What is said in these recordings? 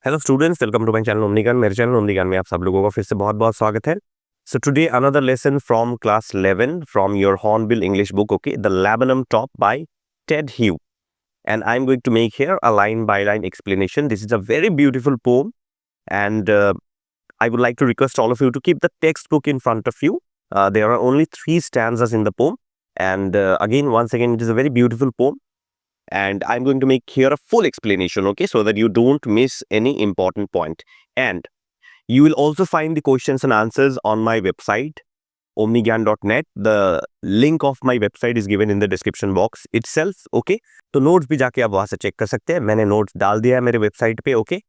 Hello students, welcome to my channel Omni Gyan. मेरे channel Omni ज्ञान में आप सब लोगों का फिर से बहुत बहुत स्वागत है। So today another lesson from class 11 from your Hornbill English book, okay, the laburnum top by Ted Hughes, and I'm going to make here a line by line explanation. This is a very beautiful poem, and I would like to request all of you to keep the textbook in front of you. There are only 3 stanzas in the poem, and once again, it is a very beautiful poem. And I'm going to make here a full explanation, okay, so that you don't miss any important point. And you will also find the questions and answers on my website, omnigyan.net. The link of my website is given in the description box itself, okay. तो notes भी जाके आप वहां से check कर सकते हैं। मैंने नोट्स डाल दिया है मेरे वेबसाइट पे, ओके।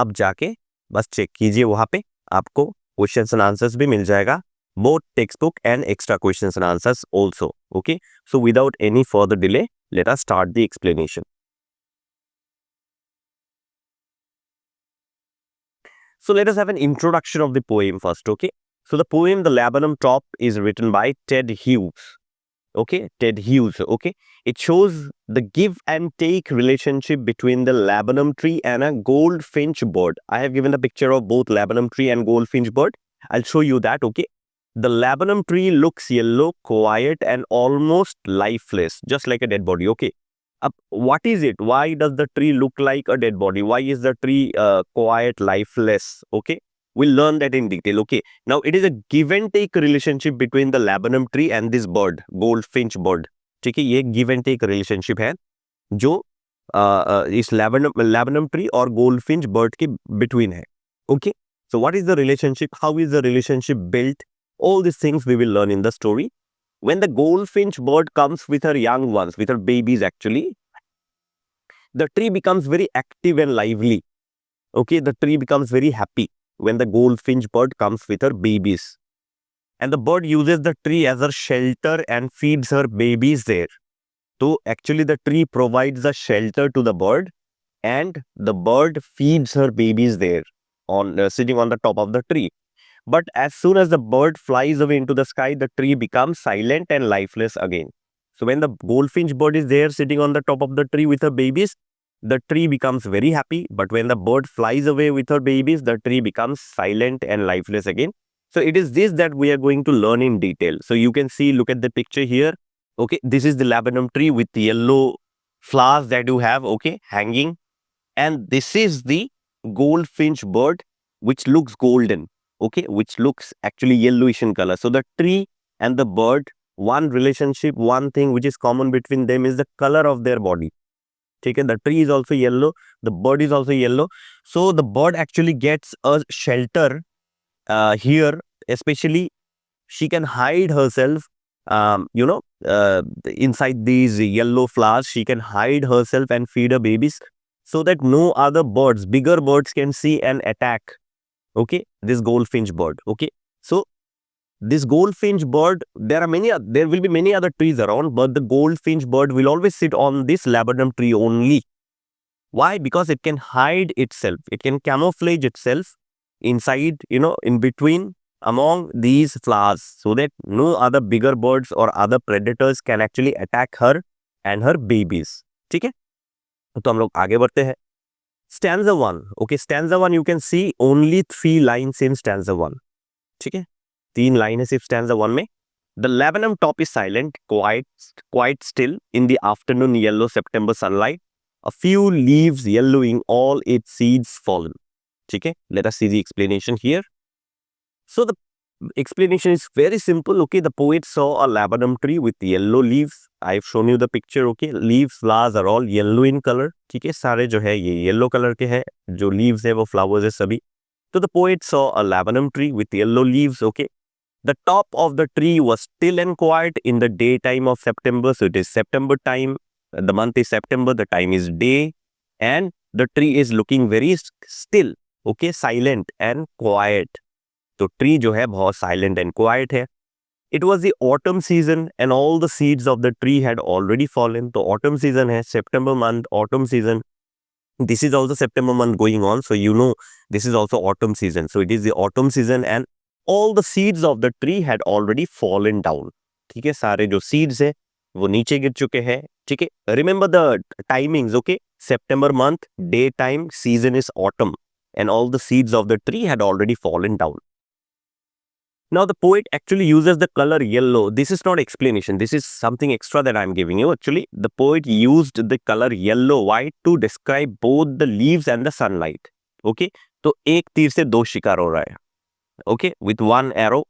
आप जाके बस चेक कीजिए, वहां पे आपको क्वेश्चंस एंड आंसर्स भी मिल जाएगा, both textbook and extra questions and answers also, okay. So without any further delay, let us start the explanation. So let us have an introduction of the poem first, okay. So the poem The Laburnum Top is written by Ted Hughes, okay, Ted Hughes, okay. It shows the give and take relationship between the laburnum tree and a goldfinch bird. I have given a picture of both laburnum tree and goldfinch bird. I'll show you that, okay. The laburnum tree looks yellow, quiet, and almost lifeless, just like a dead body, okay. What is it? Why does the tree look like a dead body? Why is the tree quiet, lifeless? Okay, we'll learn that in detail. Okay, now it is a give and take relationship between the laburnum tree and this bird, goldfinch bird. ठीक है, ये give and take relationship है जो इस laburnum tree और goldfinch bird के between है. Okay, so what is the relationship? How is the relationship built? All these things we will learn in the story. When the goldfinch bird comes with her young ones, with her babies actually, the tree becomes very active and lively. Okay, the tree becomes very happy when the goldfinch bird comes with her babies. And the bird uses the tree as a shelter and feeds her babies there. So actually the tree provides a shelter to the bird, and the bird feeds her babies there on sitting on the top of the tree. But as soon as the bird flies away into the sky, the tree becomes silent and lifeless again. So when the goldfinch bird is there sitting on the top of the tree with her babies, the tree becomes very happy. But when the bird flies away with her babies, the tree becomes silent and lifeless again. So it is this that we are going to learn in detail. So you can see, look at the picture here. Okay, this is the laburnum tree with the yellow flowers that you have, okay, hanging. And this is the goldfinch bird, which looks golden, okay, which looks actually yellowish in color. So the tree and the bird, one relationship, one thing which is common between them is the color of their body. Okay, the tree is also yellow, the bird is also yellow. So the bird actually gets a shelter here, especially she can hide herself, inside these yellow flowers. She can hide herself and feed her babies so that no other birds, bigger birds, can see and attack, okay, this goldfinch bird, okay. So this goldfinch bird, there will be many other trees around, but the goldfinch bird will always sit on this laburnum tree only. Why? Because it can hide itself, it can camouflage itself inside, in between, among these flowers, so that no other bigger birds or other predators can actually attack her and her babies. ठीक है, तो हम लोग आगे बढ़ते हैं. Stanza 1, okay, stanza 1 you can see only 3 lines in stanza 1. ठीक है, 3 लाइन है सिर्फ stanza 1 में. The laburnum top is silent, quite still in the afternoon yellow September sunlight. A few leaves yellowing, all its seeds fallen. ठीक है, let us see the explanation here. So the explanation is very simple. Okay, the poet saw a laburnum tree with yellow leaves. I've shown you the picture. Okay, leaves, flowers are all yellow in color. ठीक है, सारे जो है ये yellow colour के हैं, जो leaves है वो flowers है सभी. So the poet saw a laburnum tree with yellow leaves. Okay, the top of the tree was still and quiet in the daytime of September. So it is September time. The month is September. The time is day, and the tree is looking very still. Okay, silent and quiet. तो tree जो है बहुत silent and quiet है. It was the autumn season and all the seeds of the tree had already fallen. तो autumn season है, सितंबर month, autumn season. This is also सितंबर month going on, so you know this is also autumn season. So it is the autumn season and all the seeds of the tree had already fallen down. ठीक है, सारे जो seeds है वो नीचे गिर चुके हैं. ठीक है, remember the timings. Okay, September month day time, season is autumn. and all the seeds of the tree had already fallen down. Now the poet actually uses the color yellow. This is not explanation. This is something extra that I'm giving you. Actually, the poet used the color yellow white to describe both the leaves and the sunlight. Okay, तो एक तीर से दो शिकार हो रहा है. Okay, with one arrow,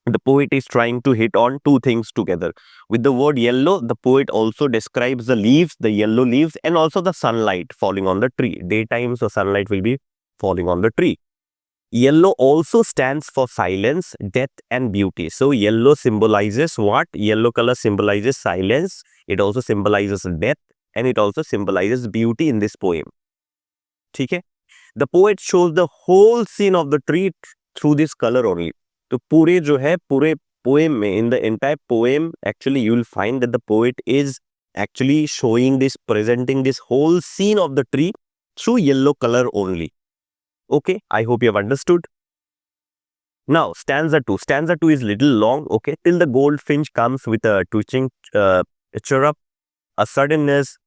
the poet is trying to hit on two things together. With the word yellow, the poet also describes the leaves, the yellow leaves, and also the sunlight falling on the tree. Daytime, so sunlight will be falling on the tree. Yellow also stands for silence, death, and beauty. So yellow symbolizes what? Yellow color symbolizes silence. It also symbolizes death, and it also symbolizes beauty in this poem. Okay? The poet shows the whole scene of the tree through this color only. तो पूरे जो है पूरे poem में, in the entire poem, actually you will find that the poet is actually showing this, presenting this whole scene of the tree through yellow color only. Okay, I hope you have understood. Now, stanza 2. Stanza 2 is little long, okay, till the goldfinch comes with a twitching chirrup, a suddenness,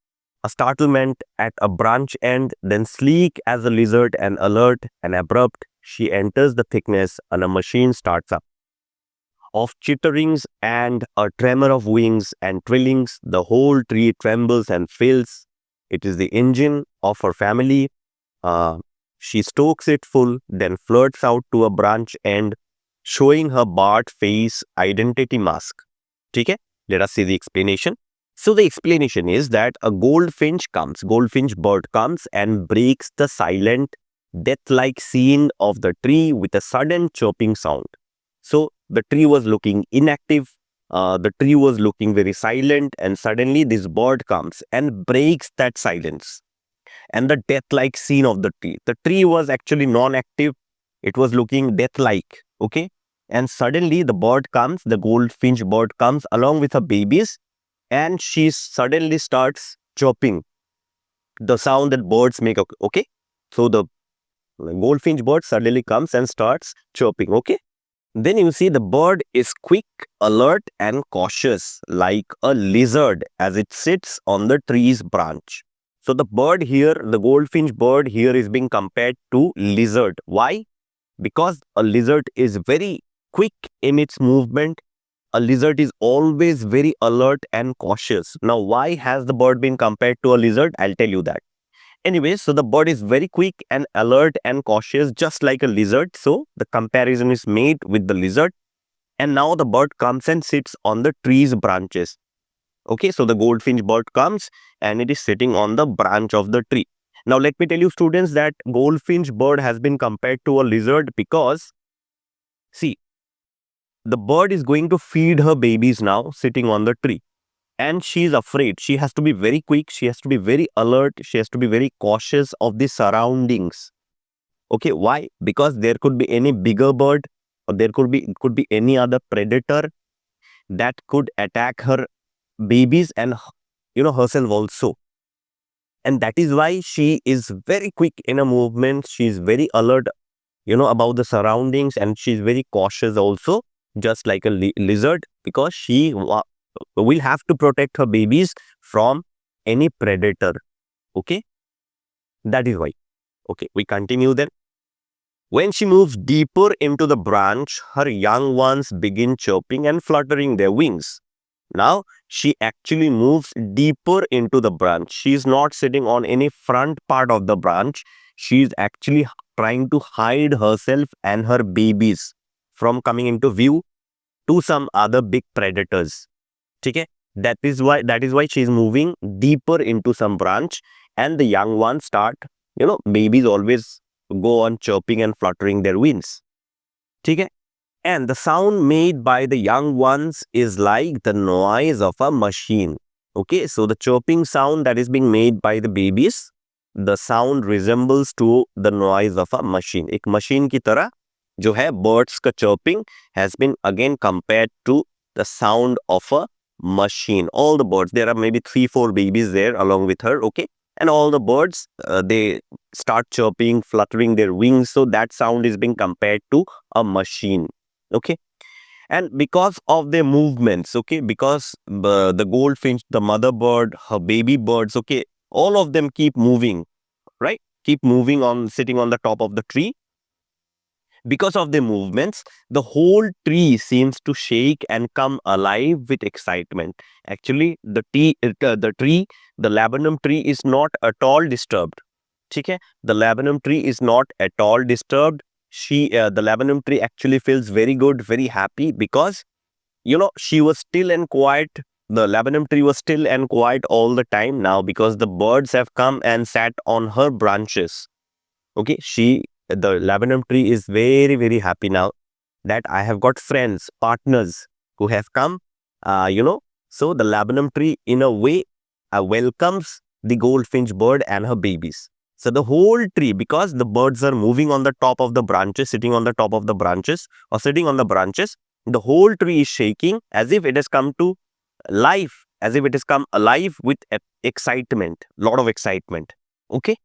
a startlement at a branch end, then sleek as a lizard and alert and abrupt, she enters the thickness and a machine starts up. Of chitterings and a tremor of wings and trillings, the whole tree trembles and fills. It is the engine of her family. She stokes it full, then flirts out to a branch end, showing her barred face identity mask. Okay? Let us see the explanation. So the explanation is that a goldfinch bird comes and breaks the silent, death-like scene of the tree with a sudden chirping sound. So the tree was looking inactive, the tree was looking very silent, and suddenly this bird comes and breaks that silence and the death-like scene of the tree. The tree was actually non-active. It was looking death-like, okay? And suddenly the bird comes, the goldfinch bird comes along with her babies, and she suddenly starts chirping, the sound that birds make, okay? So the goldfinch bird suddenly comes and starts chirping, okay? Then you see the bird is quick, alert, and cautious, like a lizard as it sits on the tree's branch. So the bird here, the goldfinch bird here is being compared to lizard. Why? Because a lizard is very quick in its movement. A lizard is always very alert and cautious. Now, why has the bird been compared to a lizard? I'll tell you that. Anyway, so the bird is very quick and alert and cautious, just like a lizard. So the comparison is made with the lizard. And now the bird comes and sits on the tree's branches. Okay, so the goldfinch bird comes and it is sitting on the branch of the tree. Now, let me tell you, students, that goldfinch bird has been compared to a lizard because, see, the bird is going to feed her babies now sitting on the tree. And she is afraid. She has to be very quick. She has to be very alert. She has to be very cautious of the surroundings. Okay, why? Because there could be any bigger bird, or there could be any other predator that could attack her babies and herself also. And that is why she is very quick in her movement. She is very alert, about the surroundings, and she is very cautious also, just like a lizard, because she will have to protect her babies from any predator. Okay, that is why. Okay, we continue then. When she moves deeper into the branch, her young ones begin chirping and fluttering their wings. Now, she actually moves deeper into the branch. She is not sitting on any front part of the branch. She is actually trying to hide herself and her babies from coming into view to some other big predators. Okay? That is why she is moving deeper into some branch, and the young ones start, babies always go on chirping and fluttering their wings. Okay? And the sound made by the young ones is like the noise of a machine. Okay, so the chirping sound that is being made by the babies, the sound resembles to the noise of a machine. एक machine की तरह जो है birds का chirping has been again compared to the sound of a machine. All the birds, there are maybe 3-4 babies there along with her, okay? And all the birds, they start chirping, fluttering their wings. So that sound is being compared to a machine. Okay, and because of their movements, okay, because the goldfinch, the mother bird, her baby birds, okay, all of them keep moving, right? keep moving on, sitting on the top of the tree. Because of their movements, the whole tree seems to shake and come alive with excitement. Actually, the tree, the laburnum tree is not at all disturbed. ठीक है? The laburnum tree is not at all disturbed. The laburnum tree actually feels very good, very happy because, she was still and quiet. The laburnum tree was still and quiet all the time now because the birds have come and sat on her branches. Okay, the laburnum tree is very, very happy now that I have got friends, partners who have come. So the laburnum tree, in a way, welcomes the goldfinch bird and her babies. So the whole tree, because the birds are moving on the top of the branches, sitting on the top of the branches, or sitting on the branches, the whole tree is shaking as if it has come to life, as if it has come alive with excitement, lot of excitement. Okay.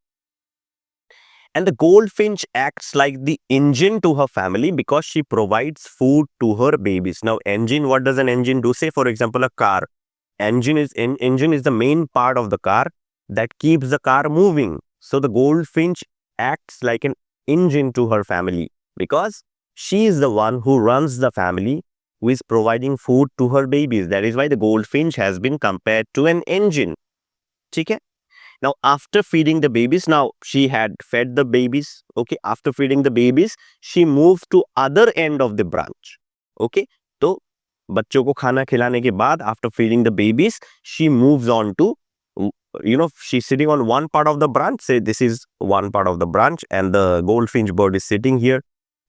And the goldfinch acts like the engine to her family because she provides food to her babies. Now, engine, what does an engine do? Say, for example, a car. Engine is the main part of the car that keeps the car moving. So the goldfinch acts like an engine to her family because she is the one who runs the family, who is providing food to her babies. That is why the goldfinch has been compared to an engine. Okay? Now, after feeding the babies, now she had fed the babies. Okay, after feeding the babies, she moved to other end of the branch. Okay, तो बच्चों को खाना खिलाने के बाद, after feeding the babies, she moves on to, she's sitting on one part of the branch. Say this is one part of the branch, and the goldfinch bird is sitting here.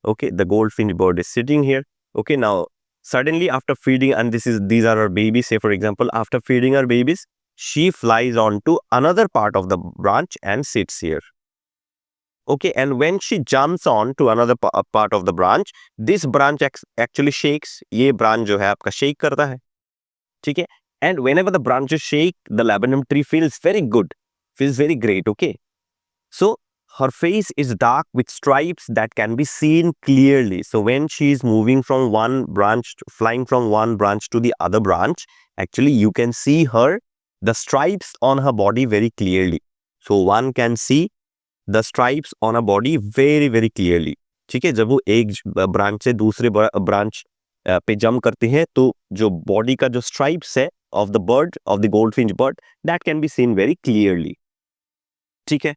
Okay, the goldfinch bird is sitting here. Okay, now suddenly after feeding, and these are her babies. Say for example, after feeding her babies, she flies on to another part of the branch and sits here. Okay, and when she jumps on to another part of the branch, this branch actually shakes. ये branch जो है आपका shake करता है. ठीक है? And whenever the branches shake, the laburnum tree feels very good, feels very great. Okay, so her face is dark with stripes that can be seen clearly. So when she is moving from one branch, flying from one branch to the other branch, actually you can see the stripes on her body very clearly. So one can see the stripes on her body very, very clearly. ठीक है, जब वो एक branch से दूसरे branch पे jump करती है, तो जो बॉडी का जो स्ट्राइप्स है of the bird, of the goldfinch bird, that can be seen very clearly. ठीक है.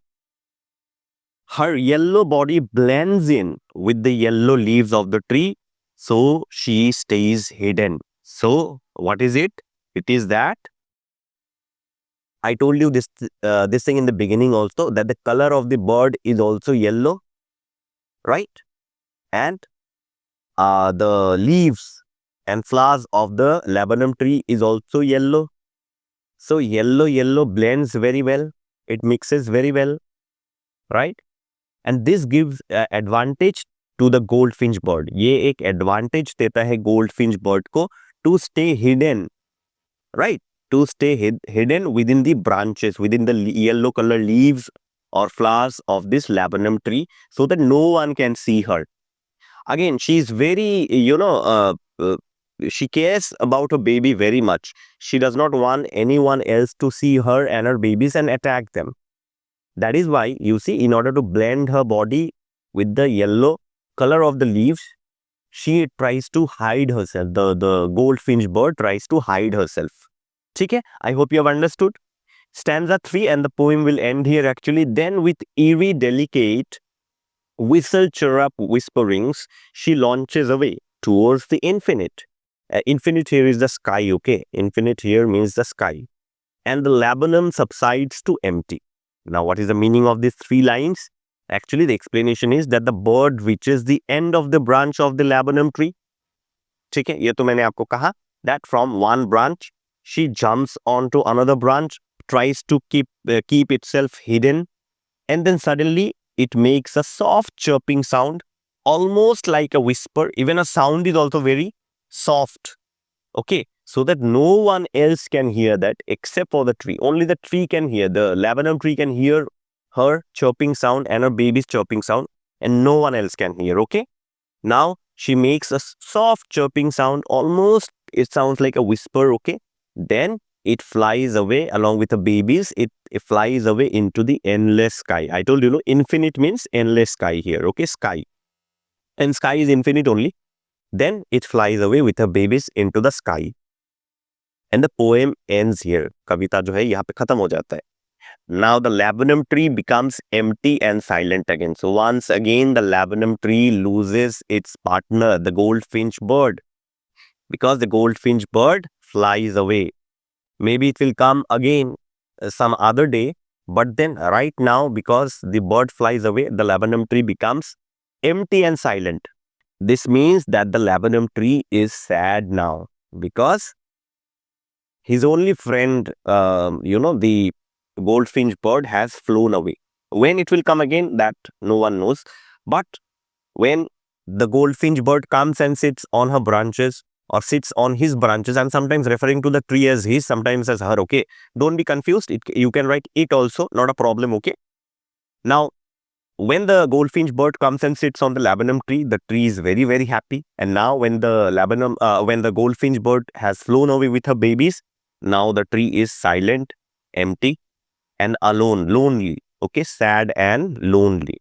Her yellow body blends in with the yellow leaves of the tree, so she stays hidden. So what is it? It is that I told you this thing in the beginning also, that the color of the bird is also yellow, right? And the leaves and flowers of the laburnum tree is also yellow. So yellow blends very well. It mixes very well, right? And this gives advantage to the goldfinch bird. ये एक advantage देता है goldfinch bird को to stay hidden, right? To stay hidden within the branches, within the yellow color leaves or flowers of this laburnum tree, so that no one can see her. Again, she is very, she cares about her baby very much. She does not want anyone else to see her and her babies and attack them. That is why, you see, in order to blend her body with the yellow color of the leaves, she tries to hide herself. The goldfinch bird tries to hide herself. Okay, I hope you have understood. Stanza 3 and the poem will end here actually. Then with eerie, delicate, whistle chirrup whisperings, she launches away towards the infinite. Infinite here is the sky, okay? Infinite here means the sky. And the laburnum subsides to empty. Now, what is the meaning of these 3 lines? Actually, the explanation is that the bird reaches the end of the branch of the laburnum tree. ठीक है, ये तो मैंने आपको कहा that from one branch she jumps onto another branch, tries to keep itself hidden, and then suddenly it makes a soft chirping sound, almost like a whisper. Even a sound is also very soft. Okay, so that no one else can hear that except for the tree. Only the tree can hear. The laburnum tree can hear her chirping sound and her baby's chirping sound, and no one else can hear. Okay, now she makes a soft chirping sound, almost it sounds like a whisper. Okay, then it flies away along with the babies. It flies away into the endless sky. I told you, no, infinite means endless sky here. Okay, sky. And sky is infinite only. Then it flies away with the babies into the sky. And the poem ends here. कविता जो है यहाँ पे खत्म हो जाता है. Now the laburnum tree becomes empty and silent again. So once again the laburnum tree loses its partner, the goldfinch bird, because the goldfinch bird flies away. Maybe it will come again some other day, but then right now, because the bird flies away, the laburnum tree becomes empty and silent. This means that the laburnum tree is sad now because his only friend, the goldfinch bird has flown away. When it will come again, that no one knows. But when the goldfinch bird comes and sits on her branches or sits on his branches, and sometimes referring to the tree as his, sometimes as her, okay? Don't be confused. You can write it also, not a problem, okay? Now, when the goldfinch bird comes and sits on the laburnum tree, the tree is very, very happy. And now when the goldfinch bird has flown away with her babies, now the tree is silent, empty, and alone, lonely, okay? Sad and lonely.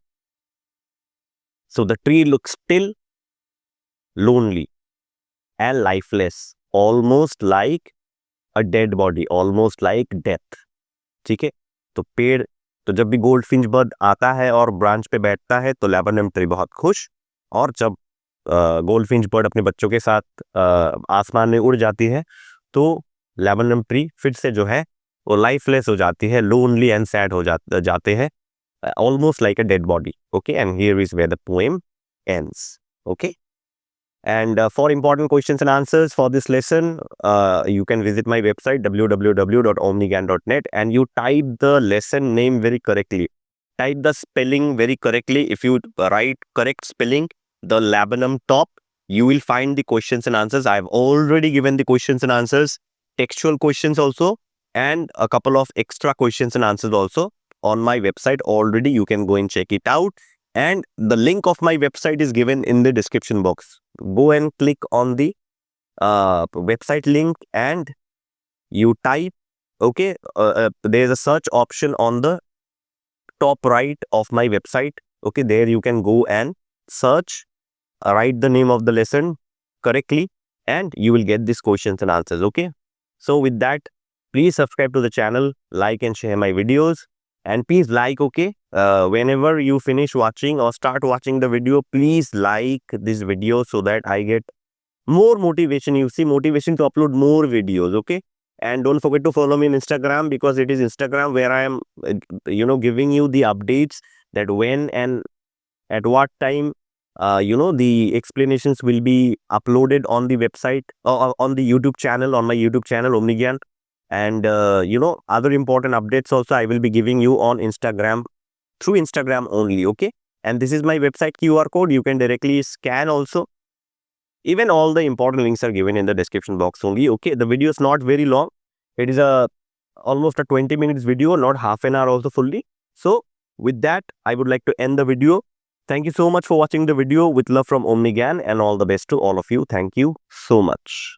So the tree looks still, lonely, and lifeless, almost like a dead body, almost like death. ठीक है? तो पेड़, तो जब भी goldfinch bird आता है और ब्रांच पे बैठता है तो लैबरनम ट्री बहुत खुश, और जब गोल्डफिंच बर्ड अपने बच्चों के साथ आसमान में उड़ जाती है तो लैबरनम ट्री फिर से जो है वो लाइफलेस हो जाती है, लोनली एंड सैड हो जाते हैं, almost like a dead body. Okay, and here is where the poem ends. Okay, and for important questions and answers for this lesson, you can visit my website www.omnigan.net and you type the lesson name very correctly. Type the spelling very correctly. If you write correct spelling, the laburnum top, you will find the questions and answers. I have already given the questions and answers, textual questions also, and a couple of extra questions and answers also on my website already. You can go and check it out, and the link of my website is given in the description box. Go and click on the website link and you type, okay, there's a search option on the top right of my website. Okay, there you can go and search, write the name of the lesson correctly, and you will get these questions and answers. Okay, so with that, please subscribe to the channel, like and share my videos, and please like, okay, whenever you finish watching or start watching the video, please like this video so that I get more motivation. You see, motivation to upload more videos. Okay, and don't forget to follow me on Instagram, because it is Instagram where I am giving you the updates that when and at what time the explanations will be uploaded on the website or on the YouTube channel, on my YouTube channel OmniGyan. And other important updates also I will be giving you on Instagram, through Instagram only. Okay, and this is my website QR code. You can directly scan also. Even all the important links are given in the description box only. Okay, the video is not very long. It is almost a 20 minutes video, not half an hour also fully. So with that, I would like to end the video. Thank you so much for watching the video. With love from OmniGyan, and all the best to all of you. Thank you so much.